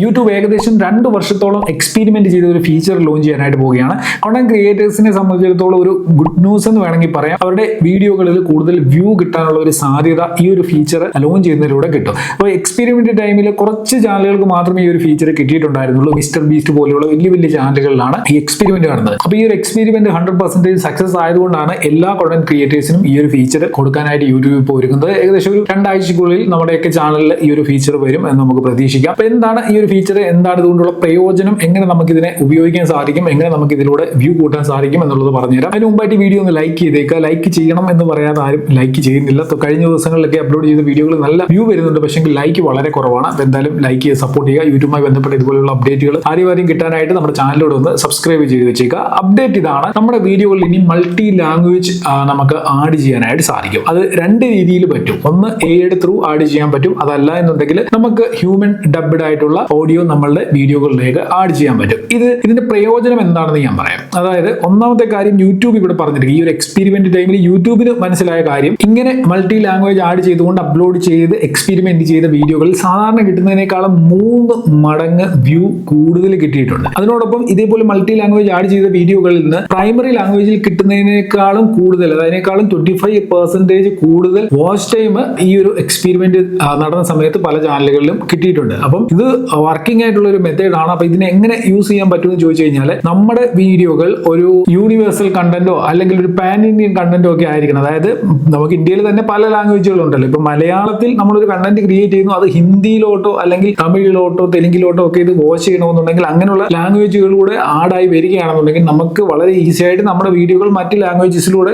YouTube ഏകദേശം 2 വർഷത്തോളം experiment ചെയ്ത ഒരു ഫീച്ചർ ലോഞ്ച് ചെയ്യാനായിട്ട് പോവുകയാണ്. കോണ്ടന്റ് ക്രിയേറ്റേഴ്സിനെ സംബന്ധിച്ചിടത്തോളം ഒരു ഗുഡ് ന്യൂസ് എന്ന് വേണമെങ്കിൽ പറയാം. അവരുടെ വീഡിയോകളിൽ കൂടുതൽ വ്യൂ കിട്ടാനുള്ള ഒരു സാധ്യത ഈ ഒരു ഫീച്ചർ ലോഞ്ച് ചെയ്യുന്നതിലൂടെ കിട്ടും. അപ്പോൾ എക്സ്പെരിമെന്റ് ടൈമിൽ കുറച്ച് ചാനലുകൾക്ക് മാത്രമേ ഈ ഒരു ഫീച്ചർ കിട്ടിയിട്ടുണ്ടായിരുന്നുള്ളൂ. മിസ്റ്റർ ബീസ്റ്റ് പോലെയുള്ള വലിയ വലിയ ചാനലുകളിലാണ് ഈ എക്സ്പെരിമെന്റ് നടന്നത്. അപ്പോൾ ഈ ഒരു എക്സ്പെരിമെന്റ് 100% സക്സസ് ആയതുകൊണ്ടാണ് എല്ലാ കോണ്ടന്റ് ക്രിയേറ്റേഴ്സിനും ഈ ഒരു ഫീച്ചർ കൊടുക്കാനായിട്ട് യൂട്യൂബ് ഇപ്പോൾ ഒരുക്കുന്നത്. ഏകദേശം ഒരു 2 ആഴ്ചക്കുള്ളിൽ നമ്മുടെയൊക്കെ ചാനലിൽ ഈ ഒരു ഫീച്ചർ വരും എന്ന് നമുക്ക് പ്രതീക്ഷിക്കാം. അപ്പോൾ എന്താണ് ഈ ഒരു ഫീച്ചർ, എന്താണ് ഇതുകൊണ്ടുള്ള പ്രയോജനം, എങ്ങനെ നമുക്ക് ഇതിനെ ഉപയോഗിക്കാൻ സാധിക്കും, എങ്ങനെ നമുക്ക് ഇതിലൂടെ വ്യൂ കൂട്ടാൻ സാധിക്കും എന്നുള്ളത് പറഞ്ഞുതരാം. അതിന് മുമ്പായിട്ട് വീഡിയോ ഒന്ന് ലൈക്ക് ചെയ്തേക്കുക. ലൈക്ക് ചെയ്യണം എന്ന് പറയാതെ ആരും ലൈക്ക് ചെയ്യുന്നില്ല. കഴിഞ്ഞ ദിവസങ്ങളിലൊക്കെ അപ്ലോഡ് ചെയ്ത വീഡിയോകൾ നല്ല വ്യൂ വരുന്നുണ്ട്, പക്ഷേ ലൈക്ക് വളരെ കുറവാണ്. അപ്പോൾ എന്തായാലും ലൈക്ക് ചെയ്ത് സപ്പോർട്ട് ചെയ്യുക. യൂട്യൂബുമായി ബന്ധപ്പെട്ട ഇതുപോലുള്ള അപ്ഡേറ്റുകൾ ആരും കിട്ടാനായിട്ട് നമ്മുടെ ചാനലിലൂടെ ഒന്ന് സബ്സ്ക്രൈബ് ചെയ്ത് വെച്ചേക്കുക. അപ്ഡേറ്റ് ഇതാണ്: നമ്മുടെ വീഡിയോകളിൽ ഇനി മൾട്ടി ലാംഗ്വേജ് നമുക്ക് ആഡ് ചെയ്യാനായിട്ട് സാധിക്കും. അത് 2 രീതിയിൽ പറ്റും. ഒന്ന് AI ത്രൂ ആഡ് ചെയ്യാൻ പറ്റും. അതല്ല എന്നുണ്ടെങ്കിൽ നമുക്ക് ഹ്യൂമൻ ഡബ്ഡ് ആയിട്ടുള്ള ഓഡിയോ നമ്മളുടെ വീഡിയോകളിലേക്ക് ആഡ് ചെയ്യാൻ പറ്റും. ഇതിന്റെ പ്രയോജനം എന്താണെന്ന് ഞാൻ പറയാം. അതായത് ഒന്നാമത്തെ കാര്യം, യൂട്യൂബ് ഇവിടെ പറഞ്ഞിരിക്കും. ഈ ഒരു എക്സ്പെരിമെന്റ് ടൈമിൽ യൂട്യൂബിന് മനസ്സിലായ കാര്യം, ഇങ്ങനെ മൾട്ടി ലാംഗ്വേജ് ആഡ് ചെയ്തുകൊണ്ട് അപ്ലോഡ് ചെയ്ത് എക്സ്പെരിമെന്റ് ചെയ്ത വീഡിയോകളിൽ സാധാരണ കിട്ടുന്നതിനേക്കാളും 3 മടങ്ങ് വ്യൂ കൂടുതൽ കിട്ടിയിട്ടുണ്ട്. അതിനോടൊപ്പം ഇതേപോലെ മൾട്ടി ലാംഗ്വേജ് ആഡ് ചെയ്ത വീഡിയോകളിൽ നിന്ന് പ്രൈമറി ലാംഗ്വേജിൽ കിട്ടുന്നതിനേക്കാളും കൂടുതൽ, അതിനേക്കാളും 25% കൂടുതൽ വാച്ച് ടൈം ഈ ഒരു എക്സ്പെരിമെന്റ് നടന്ന സമയത്ത് പല ചാനലുകളിലും കിട്ടിയിട്ടുണ്ട്. അപ്പം ഇത് വർക്കിംഗ് ആയിട്ടുള്ള ഒരു മെത്തേഡ് ആണ്. അപ്പൊ ഇതിനെ എങ്ങനെ യൂസ് ചെയ്യാൻ പറ്റുമെന്ന് ചോദിച്ചു കഴിഞ്ഞാൽ, നമ്മുടെ വീഡിയോകൾ ഒരു യൂണിവേഴ്സൽ കണ്ടന്റോ അല്ലെങ്കിൽ ഒരു പാൻ ഇന്ത്യൻ കണ്ടന്റോ ഒക്കെ ആയിരിക്കണം. അതായത് നമുക്ക് ഇന്ത്യയിൽ തന്നെ പല ലാംഗ്വേജുകളുണ്ടല്ലോ. ഇപ്പൊ മലയാളത്തിൽ നമ്മളൊരു കണ്ടന്റ് ക്രിയേറ്റ് ചെയ്യുന്നു, അത് ഹിന്ദിയിലോട്ടോ അല്ലെങ്കിൽ തമിഴിലോട്ടോ തെലുങ്കിലോട്ടോ ഒക്കെ ഇത് വാച്ച് ചെയ്യണമെന്നുണ്ടെങ്കിൽ അങ്ങനെയുള്ള ലാംഗ്വേജുകളിലൂടെ ആഡായി വരികയാണെന്നുണ്ടെങ്കിൽ നമുക്ക് വളരെ ഈസി ആയിട്ട് നമ്മുടെ വീഡിയോകൾ മറ്റ് ലാംഗ്വേജസിലൂടെ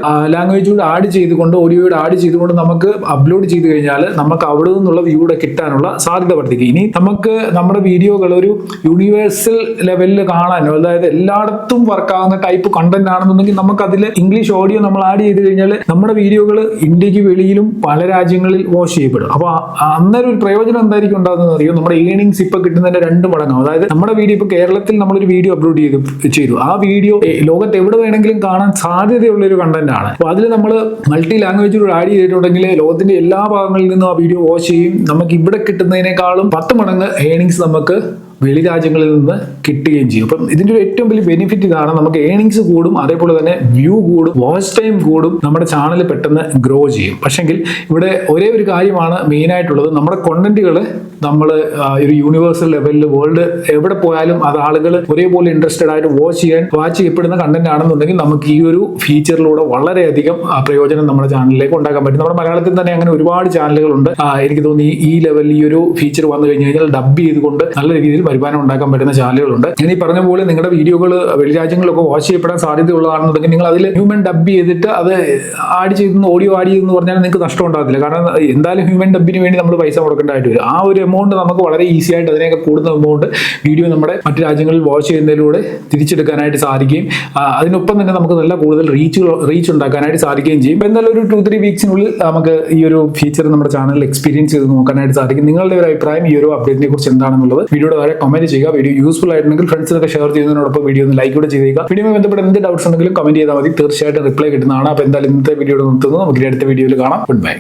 ആഡ് ചെയ്തുകൊണ്ട്, ഓഡിയോയുടെ ആഡ് ചെയ്തുകൊണ്ട് നമുക്ക് അപ്ലോഡ് ചെയ്ത് കഴിഞ്ഞാൽ നമുക്ക് അവിടെ നിന്നുള്ള വ്യൂടെ കിട്ടാനുള്ള സാധ്യത വർദ്ധിക്കും. ഇനി നമുക്ക് നമ്മുടെ വീഡിയോകൾ ഒരു യൂണിവേഴ്സൽ ലെവലിൽ കാണാനോ, അതായത് എല്ലായിടത്തും വർക്കാകുന്ന ടൈപ്പ് കണ്ടന്റ് ആണെന്നുണ്ടെങ്കിൽ നമുക്ക് അതിൽ ഇംഗ്ലീഷ് ഓഡിയോ നമ്മൾ ആഡ് ചെയ്ത് കഴിഞ്ഞാൽ നമ്മുടെ വീഡിയോകൾ ഇന്ത്യക്ക് വെളിയിലും പല രാജ്യങ്ങളിൽ വാച്ച് ചെയ്യപ്പെടും. അപ്പോൾ അന്നേരം ഒരു പ്രയോജനം എന്തായിരിക്കും ഉണ്ടാകുന്നത് അറിയോ? നമ്മുടെ ഏണിങ്സ് ഇപ്പൊ കിട്ടുന്നതിന്റെ 2 മടങ്ങാവും. അതായത് നമ്മുടെ വീഡിയോ ഇപ്പൊ കേരളത്തിൽ നമ്മളൊരു വീഡിയോ അപ്ലോഡ് ചെയ്തു, ആ വീഡിയോ ലോകത്ത് എവിടെ വേണമെങ്കിലും കാണാൻ സാധ്യതയുള്ള ഒരു കണ്ടന്റ് ആണ്. അപ്പോൾ അതിൽ നമ്മൾ മൾട്ടി ലാംഗ്വേജിലൂടെ ആഡ് ചെയ്തിട്ടുണ്ടെങ്കിൽ ലോകത്തിന്റെ എല്ലാ ഭാഗങ്ങളിൽ നിന്നും ആ വീഡിയോ വാച്ച് ചെയ്യും. നമുക്ക് ഇവിടെ കിട്ടുന്നതിനേക്കാളും 10 മടങ്ങ് ഏണിങ്സ് നമുക്ക് വെളി രാജ്യങ്ങളിൽ നിന്ന് കിട്ടുകയും ചെയ്യും. അപ്പം ഇതിന്റെ ഒരു ഏറ്റവും വലിയ ബെനിഫിറ്റ് ഇതാണ്: നമുക്ക് ഏണിങ്സ് കൂടും, അതേപോലെ തന്നെ വ്യൂ കൂടും, വാച്ച് ടൈം കൂടും, നമ്മുടെ ചാനൽ പെട്ടെന്ന് ഗ്രോ ചെയ്യും. പക്ഷെങ്കിൽ ഇവിടെ ഒരേ ഒരു കാര്യമാണ് മെയിൻ ആയിട്ടുള്ളത്: നമ്മുടെ കോണ്ടന്റുകൾ നമ്മൾ ഒരു യൂണിവേഴ്സൽ ലെവലിൽ വേൾഡ് എവിടെ പോയാലും അത് ആളുകൾ ഒരേപോലെ ഇൻട്രസ്റ്റഡ് ആയിട്ട് വാച്ച് ചെയ്യപ്പെടുന്ന കണ്ടന്റ് ആണെന്നുണ്ടെങ്കിൽ നമുക്ക് ഈ ഒരു ഫീച്ചറിലൂടെ വളരെയധികം പ്രയോജനം നമ്മുടെ ചാനലിലേക്ക് ഉണ്ടാക്കാൻ പറ്റും. നമ്മുടെ മലയാളത്തിൽ തന്നെ അങ്ങനെ ഒരുപാട് ചാനലുകളുണ്ട്. എനിക്ക് തോന്നി ഈ ലെവലിൽ ഈ ഒരു ഫീച്ചർ വന്നു കഴിഞ്ഞു കഴിഞ്ഞാൽ ഡബ് ചെയ്തുകൊണ്ട് നല്ല രീതിയിൽ വരുമാനം ഉണ്ടാക്കാൻ പറ്റുന്ന ചാനലുകളുണ്ട്. ഞാൻ ഈ പറഞ്ഞ പോലെ നിങ്ങളുടെ വീഡിയോകൾ വെളി രാജ്യങ്ങളിലൊക്കെ വാച്ച് ചെയ്യപ്പെടാൻ സാധ്യതയുള്ളതാണെന്നുണ്ടെങ്കിൽ നിങ്ങൾ അതിൽ ഹ്യൂമൻ ഡബ് ചെയ്തിട്ട് അത് ആഡ് ചെയ്തെന്ന്, ഓഡിയോ ആഡ് ചെയ്തെന്ന് പറഞ്ഞാൽ നിങ്ങൾക്ക് നഷ്ടം ഉണ്ടാകത്തില്ല. കാരണം എന്തായാലും ഹ്യൂമൻ ഡബിന് വേണ്ടി നമ്മൾ പൈസ കൊടുക്കേണ്ടതായിട്ട് വരും. ആ ഒരു എമൗണ്ട് നമുക്ക് വളരെ ഈസി ആയിട്ട്, അതിനൊക്കെ കൂടുന്ന എമൗണ്ട് വീഡിയോ നമ്മുടെ മറ്റു രാജ്യങ്ങളിൽ വാച്ച് ചെയ്യുന്നതിലൂടെ തിരിച്ചെടുക്കാനായിട്ട് സാധിക്കുകയും അതിനൊപ്പം തന്നെ നമുക്ക് നല്ല കൂടുതൽ റീച്ച് ഉണ്ടാക്കാനായിട്ട് സാധിക്കുകയും ചെയ്യും. എന്തായാലും ഒരു 2-3 വീക്സിനുള്ളിൽ നമുക്ക് ഈ ഒരു ഫീച്ചർ നമ്മുടെ ചാനലിൽ എക്സ്പീരിയൻസ് ചെയ്ത് നോക്കാനായിട്ട് സാധിക്കും. നിങ്ങളുടെ ഒരു അഭിപ്രായം ഈ ഒരു അപ്ഡേറ്റിനെ കുറിച്ച് എന്താണെന്നുള്ളത് വീഡിയോയുടെ വരെ കമന്റ് ചെയ്യുക. വീഡിയോ യൂസ്ഫുൾ ആയിട്ടുണ്ടെങ്കിൽ ഫ്രണ്ട്സിനൊക്കെ ഷെയർ ചെയ്യുന്നതിനോടൊപ്പം വീഡിയോ ഒന്ന് ലൈക്ക് കൂടെ ചെയ്തേക്കുക. വീഡിയോയുമായി ബന്ധപ്പെട്ട എന്ത് ഡൗട്ട്സ് ഉണ്ടെങ്കിലും കമന്റ് ചെയ്താൽ മതി, തീർച്ചയായിട്ടും റിപ്ലൈ കിട്ടുന്നതാണ്. അപ്പോൾ എന്തായാലും ഇന്നത്തെ വീഡിയോ നിർത്തുന്നു. നമുക്ക് അടുത്ത വീഡിയോയിൽ കാണാം. Good bye.